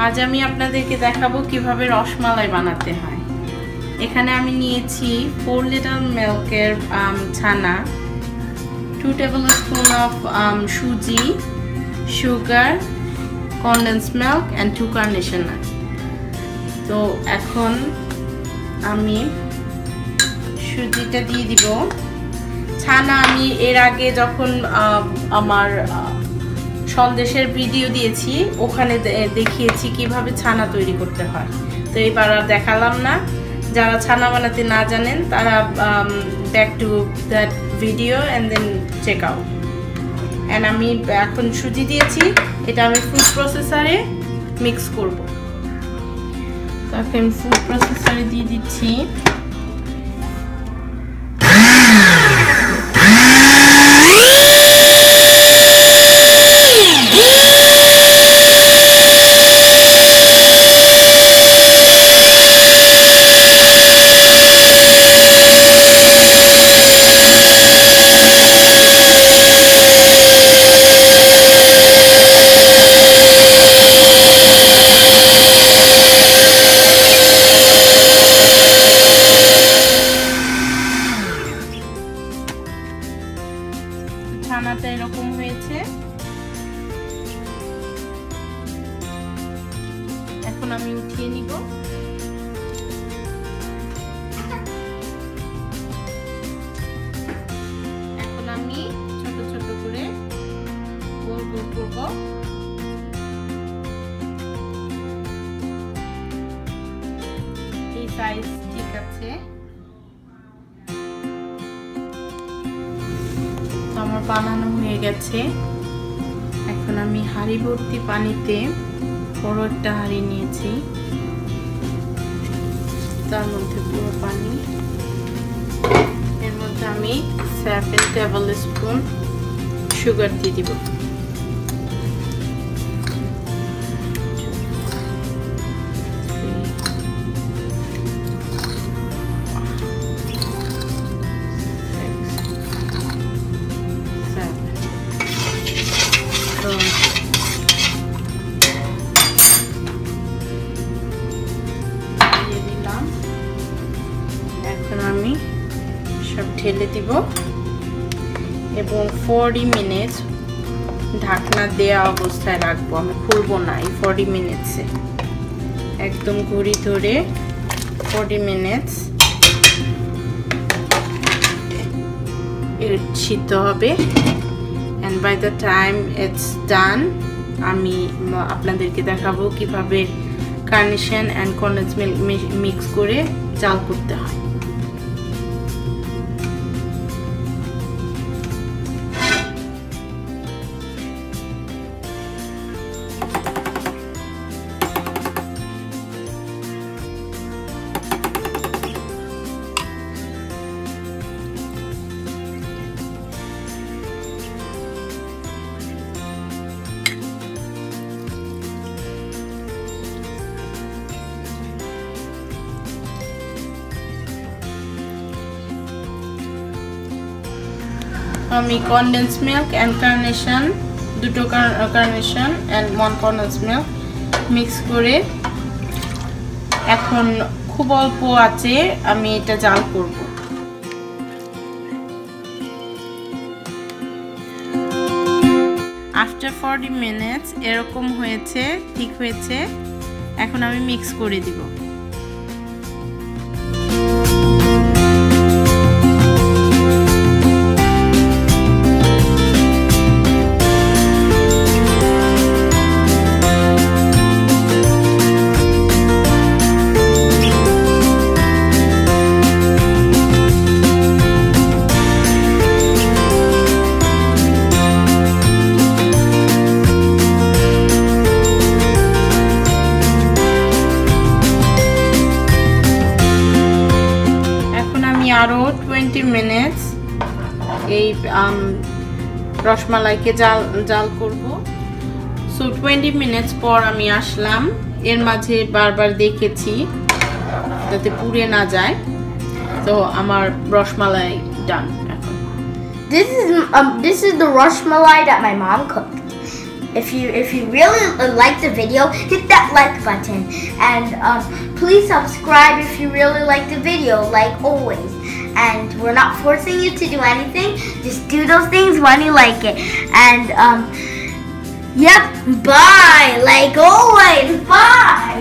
আজ আমি আপনাদেরকে দেখাবো কিভাবে রসমালাই বানাতে হয়। এখানে আমি নিয়েছি 4 লিটার মিল্কের ছানা, 2 tablespoon of সুজি, sugar, condensed milk and 2 conditioner. তো এখন আমি সুজিটা দিয়ে দিব। ছানা আমি এর আগে যখন আমার সন্দেশের ভিডিও দিয়েছি ওখানে দেখিয়েছি কিভাবে ছানা তৈরি করতে হয়, তো এবার আর দেখালাম না। যারা ছানা বানাতে না জানেন তারা back to that video and then check out. And আমি এখন সুজি দিয়েছি, এটা আমি ফুড প্রসেসরে মিক্স করব। তো এখন ফুড প্রসেসরে দিয়ে দিচ্ছি। ছানাটা এরকম হয়েছে। এখন আমি উঠিয়ে নিব। এখন আমি ছোট ছোট করে গোল গোল করব। এই সাইজ ঠিক আছে। আমার বানানো হয়ে গেছে। এখন আমি হাঁড়ি ভর্তি পানিতে বড় একটা হাঁড়ি নিয়েছি, তার মধ্যে পুরো পানি, এর মধ্যে আমি 7 tablespoon সুগার দিয়ে দিব। এখন আমি সব ঢেলে দিব এবং 40 মিনিট ঢাকনা দেওয়া অবস্থায় রাখবো। আমি খুলবো না এই 40 মিনিটসে, একদম ঘড়ি ধরে 40 মিনিটস সিদ্ধ হবে। and by the time it's done আমি আপনাদেরকে দেখাবো কিভাবে carnation and condensed milk mix করে জাল করতে হয়। আমি condensed milk and carnation, দুটো carnation and 1 condensed milk mix করে এখন খুব অল্প আছে আমি এটা জাল করব। আফটার 40 মিনিটস এরকম হয়েছে, ঠিক হয়েছে। এখন আমি মিক্স করে দিব। আরো 20 মিনিটস এই রসমালাইকে জাল করব। সো 20 মিনিটস পর আমি আসলাম। এর মাঝে বারবার দেখেছি যাতে পুড়ে না যায়। তো আমার রসমালাই ডান। এখন this is the rosmalai that my mom cooked. if you really like the video, hit that like button, and please subscribe if you really like the video, like always. And we're not forcing you to do anything. Just do those things when you like it. And yep, bye. Like always, bye.